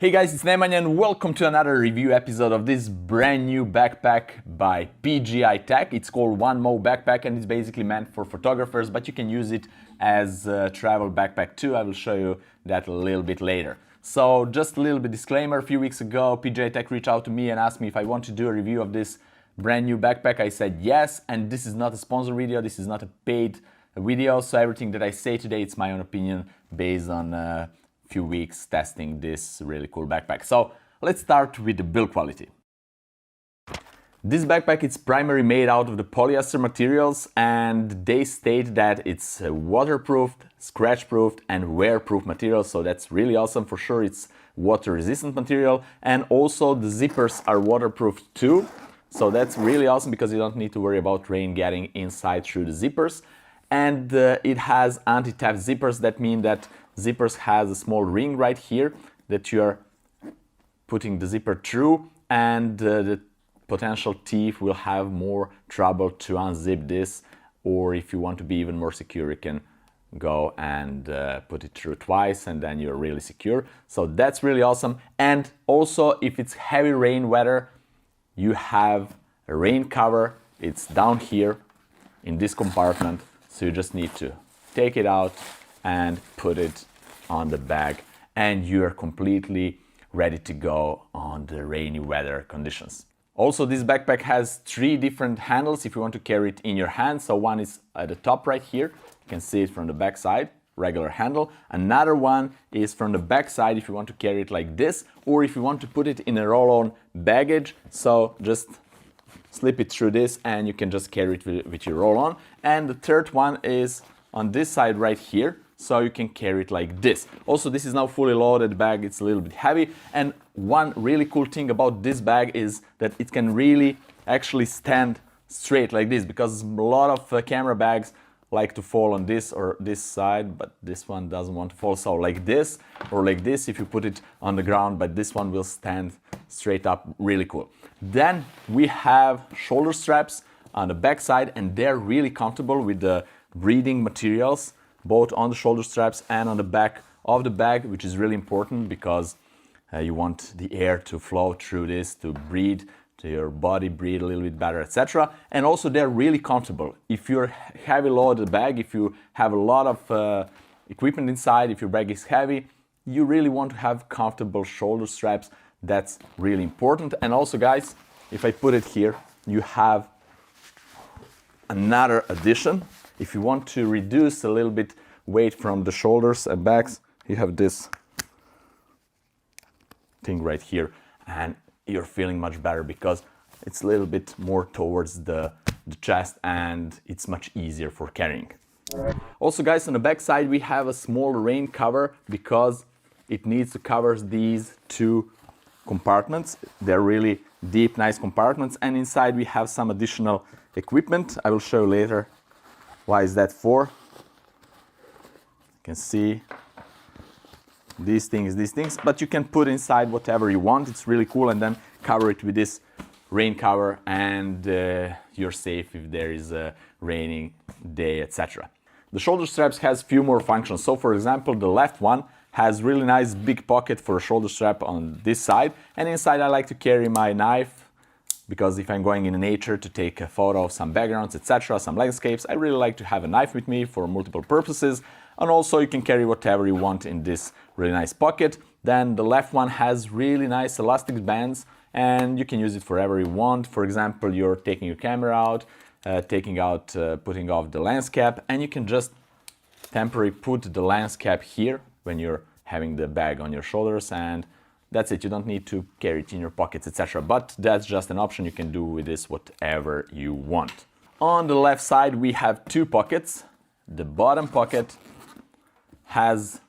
Hey guys, it's Nemanja and welcome to another review episode of this brand new backpack by PGYTECH. It's called OneMo backpack and it's basically meant for photographers, but you can use it as a travel backpack too. I will show you that a little bit later. So just a little bit disclaimer, a few weeks ago PGYTECH reached out to me and asked me if I want to do a review of this brand new backpack. I said yes, and this is not a sponsored video, this is not a paid video, so everything that I say today, it's my own opinion based on few weeks testing this really cool backpack. So let's start with the build quality. This backpack is primarily made out of the polyester materials, and they state that it's waterproofed, scratch-proofed and wear-proof material, so that's really awesome. For sure it's water-resistant material, and also the zippers are waterproof too, so that's really awesome because you don't need to worry about rain getting inside through the zippers. And it has anti-theft zippers. That means that zippers has a small ring right here that you are putting the zipper through, and the potential thief will have more trouble to unzip this, or if you want to be even more secure you can go and put it through twice and then you're really secure. So that's really awesome. And also if it's heavy rain weather, you have a rain cover. It's down here in this compartment, so you just need to take it out and put it on the bag and you're completely ready to go on the rainy weather conditions. Also, this backpack has 3 different handles if you want to carry it in your hand. So one is at the top right here, you can see it from the back side, regular handle. Another one is from the back side if you want to carry it like this, or if you want to put it in a roll-on baggage. So just slip it through this and you can just carry it with your roll-on. And the third one is on this side right here, so you can carry it like this. Also, this is now fully loaded bag, it's a little bit heavy. And one really cool thing about this bag is that it can really actually stand straight like this, because a lot of camera bags like to fall on this or this side, but this one doesn't want to fall. So like this or like this if you put it on the ground, but this one will stand straight up, really cool. Then we have shoulder straps on the back side, and they're really comfortable with the breathing materials, both on the shoulder straps and on the back of the bag, which is really important because you want the air to flow through this, to breathe, to your body breathe a little bit better, etc. And also they're really comfortable. If you're heavy loaded bag, if you have a lot of equipment inside, if your bag is heavy, you really want to have comfortable shoulder straps. That's really important. And also guys, if I put it here, you have another addition. If you want to reduce a little bit weight from the shoulders and backs, you have this thing right here, and you're feeling much better because it's a little bit more towards the chest and it's much easier for carrying. Also guys, on the back side we have a small rain cover because it needs to cover these 2 compartments. They're really deep, nice compartments, and inside we have some additional equipment. I will show you later why is that for. You can see these things, but you can put inside whatever you want. It's really cool, and then cover it with this rain cover, and you're safe if there is a raining day, etc. The shoulder straps has few more functions. So for example, the left one has really nice big pocket for a shoulder strap on this side, and inside I like to carry my knife, because if I'm going in nature to take a photo of some backgrounds, etc., some landscapes, I really like to have a knife with me for multiple purposes. And also you can carry whatever you want in this really nice pocket. Then the left one has really nice elastic bands, and you can use it for whatever you want. For example, you're taking your camera out, putting off the lens cap, and you can just temporarily put the lens cap here when you're having the bag on your shoulders, and that's it. You don't need to carry it in your pockets, etc. But that's just an option. You can do with this whatever you want. On the left side, we have two pockets. The bottom pocket has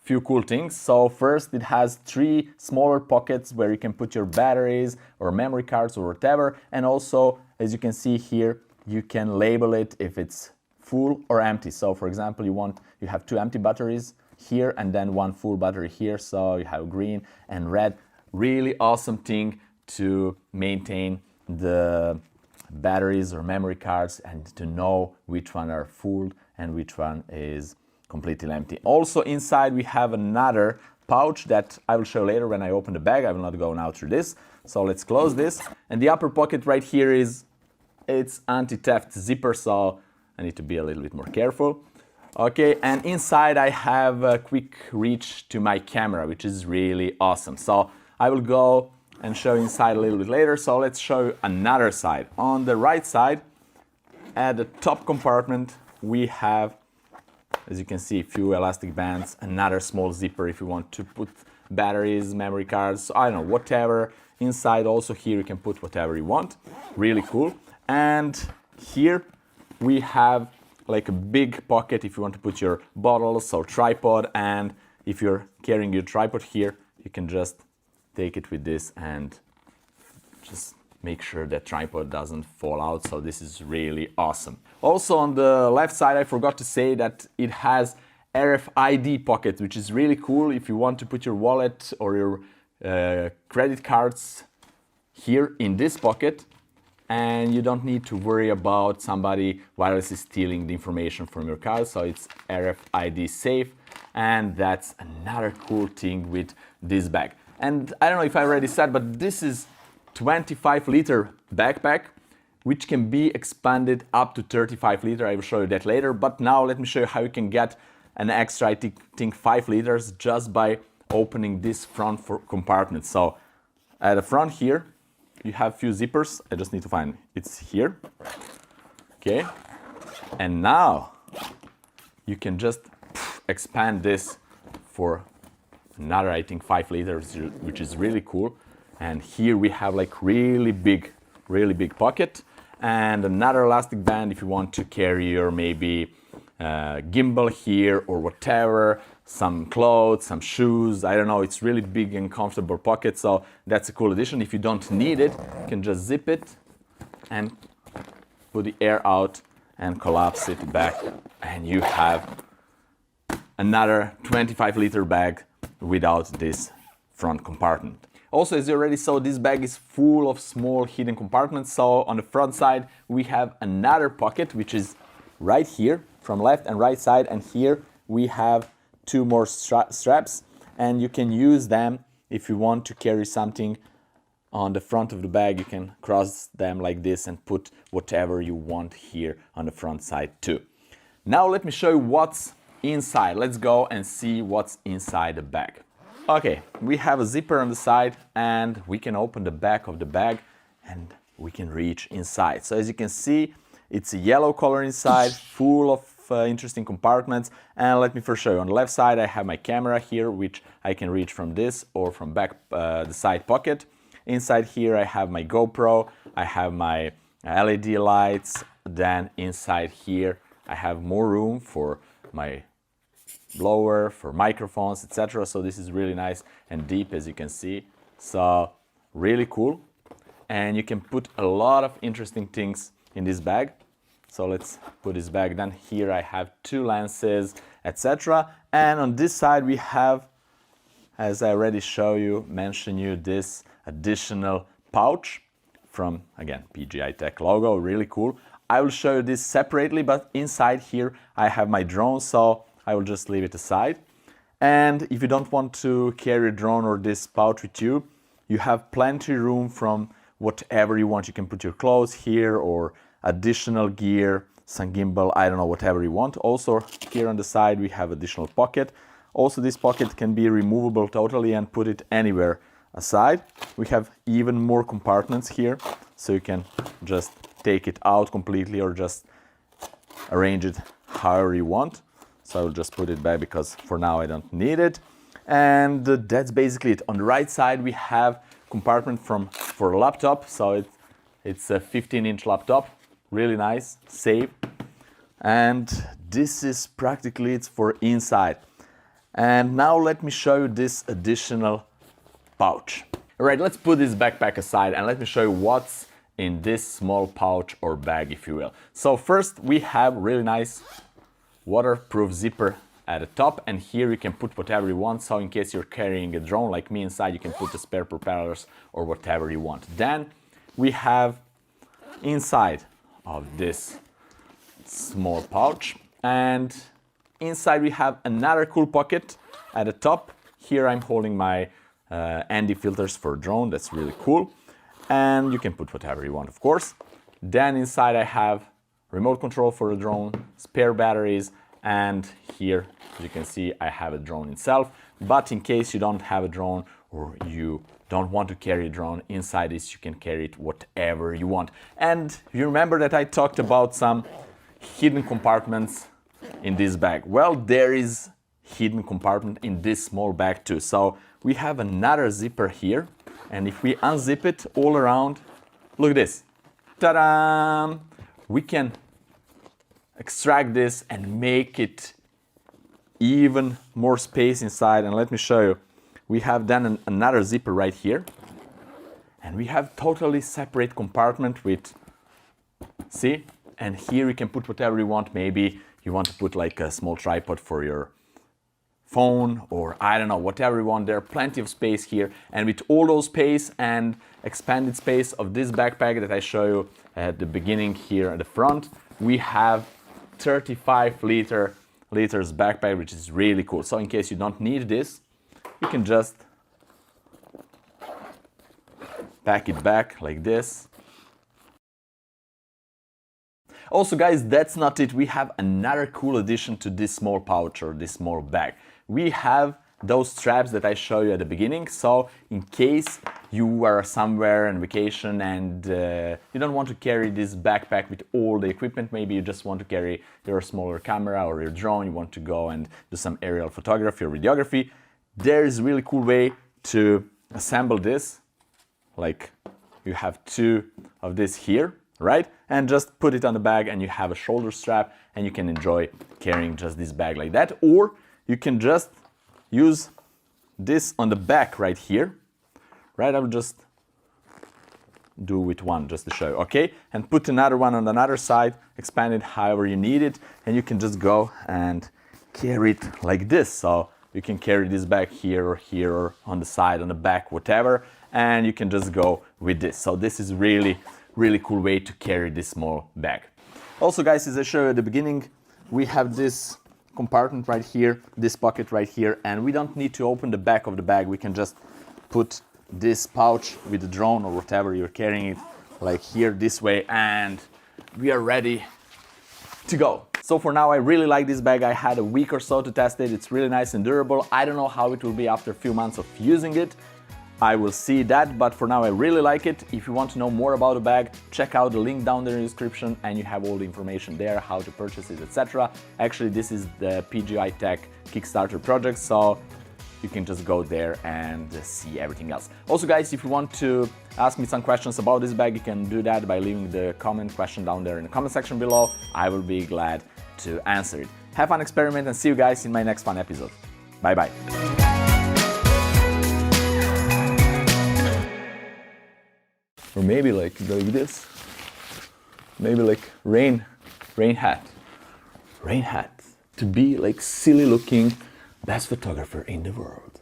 few cool things. So first, it has three smaller pockets where you can put your batteries or memory cards or whatever. And also, as you can see here, you can label it if it's full or empty. So for example, you have two empty batteries here and then one full battery here. So you have green and red. Really awesome thing to maintain the batteries or memory cards and to know which one are full and which one is completely empty. Also inside we have another pouch that I will show later when I open the bag. I will not go now through this. So let's close this. And the upper pocket right here it's anti-theft zipper, so I need to be a little bit more careful. Okay, and inside I have a quick reach to my camera, which is really awesome. So I will go and show inside a little bit later. So let's show you another side. On the right side, at the top compartment, we have, as you can see, a few elastic bands, another small zipper if you want to put batteries, memory cards, I don't know, whatever. Inside also here you can put whatever you want. Really cool. And here we have like a big pocket if you want to put your bottles or tripod. And if you're carrying your tripod here, you can just take it with this and just make sure that tripod doesn't fall out. So this is really awesome. Also on the left side, I forgot to say that it has RFID pocket, which is really cool if you want to put your wallet or your credit cards here in this pocket, and you don't need to worry about somebody wirelessly stealing the information from your card. So it's RFID safe, and that's another cool thing with this bag. And I don't know if I already said, but this is 25-liter backpack, which can be expanded up to 35 liter. I will show you that later. But now let me show you how you can get an extra, I think 5 liters just by opening this front compartment. So at the front here, you have a few zippers. I just need to find it's here. Okay. And now you can just expand this for another, I think 5 liters, which is really cool. And here we have like really big pocket and another elastic band if you want to carry your maybe gimbal here or whatever, some clothes, some shoes, I don't know. It's really big and comfortable pocket, so that's a cool addition. If you don't need it, you can just zip it and put the air out and collapse it back, and you have another 25-liter bag without this front compartment. Also, as you already saw, this bag is full of small hidden compartments. So on the front side, we have another pocket, which is right here from left and right side. And here we have two more straps, and you can use them if you want to carry something on the front of the bag. You can cross them like this and put whatever you want here on the front side too. Now let me show you what's inside. Let's go and see what's inside the bag. Okay, we have a zipper on the side and we can open the back of the bag and we can reach inside. So as you can see, it's a yellow color inside, full of interesting compartments. And let me first show you. On the left side, I have my camera here, which I can reach from this or from back the side pocket. Inside here, I have my GoPro, I have my LED lights. Then inside here, I have more room for my blower, for microphones, etc. So this is really nice and deep, as you can see. So really cool. And you can put a lot of interesting things in this bag. So let's put this bag. Then here I have two lenses, etc. And on this side we have, as I already mentioned you, this additional pouch from, again, PGYTECH logo, really cool. I will show you this separately, but inside here I have my drone, so I will just leave it aside. And if you don't want to carry a drone or this pouch with you, you have plenty room from whatever you want. You can put your clothes here or additional gear, some gimbal, I don't know, whatever you want. Also here on the side we have additional pocket. Also this pocket can be removable totally and put it anywhere aside. We have even more compartments here, so you can just take it out completely or just arrange it however you want. So I will just put it back because for now I don't need it. And that's basically it. On the right side we have compartment for a laptop, so it's a 15-inch laptop, really nice, safe. And this is practically it's for inside. And now let me show you this additional pouch. All right, let's put this backpack aside and let me show you what's in this small pouch or bag, if you will. So first we have really nice waterproof zipper at the top, and here you can put whatever you want. So in case you're carrying a drone like me inside, you can put the spare propellers or whatever you want. Then we have inside of this small pouch, and inside we have another cool pocket at the top. Here I'm holding my ND filters for drone, that's really cool. And you can put whatever you want, of course. Then inside I have remote control for the drone, spare batteries, and here, as you can see, I have a drone itself. But in case you don't have a drone or you don't want to carry a drone, inside this you can carry it whatever you want. And you remember that I talked about some hidden compartments in this bag. Well, there is hidden compartment in this small bag too. So we have another zipper here, and if we unzip it all around, look at this. Ta-da! We can extract this and make it even more space inside. And let me show you, we have then another zipper right here, and we have totally separate compartment with, see, and here you can put whatever you want. Maybe you want to put like a small tripod for your phone, or I don't know, whatever you want. There are plenty of space here, and with all those space and expanded space of this backpack that I show you at the beginning here at the front, we have 35 liters backpack, which is really cool. So in case you don't need this, you can just pack it back like this. Also guys, that's not it. We have another cool addition to this small pouch or this small bag. We have those straps that I showed you at the beginning. So in case you are somewhere on vacation and you don't want to carry this backpack with all the equipment, maybe you just want to carry your smaller camera or your drone, you want to go and do some aerial photography or videography, there is a really cool way to assemble this. Like you have two of this here, right? And just put it on the bag and you have a shoulder strap and you can enjoy carrying just this bag like that. Or you can just use this on the back right here, right? I will just do with one just to show you, okay? And put another one on another side, expand it however you need it, and you can just go and carry it like this. So you can carry this bag here or on the side, on the back, whatever, and you can just go with this. So this is really cool way to carry this small bag. Also guys, as I showed you at the beginning, we have this compartment right here, this pocket right here, and we don't need to open the back of the bag. We can just put this pouch with the drone or whatever you're carrying it like here this way, and we are ready to go. So for now, I really like this bag. I had a week or so to test it. It's really nice and durable. I don't know how it will be after a few months of using it. I will see that, but for now I really like it. If you want to know more about the bag, check out the link down there in the description and you have all the information there, how to purchase it, etc. Actually, this is the PGYTECH Kickstarter project, so you can just go there and see everything else. Also guys, if you want to ask me some questions about this bag, you can do that by leaving the comment question down there in the comment section below. I will be glad to answer it. Have fun experiment and see you guys in my next fun episode. Bye bye. Or maybe like this. Maybe like rain hat. Rain hat. To be like silly looking best photographer in the world.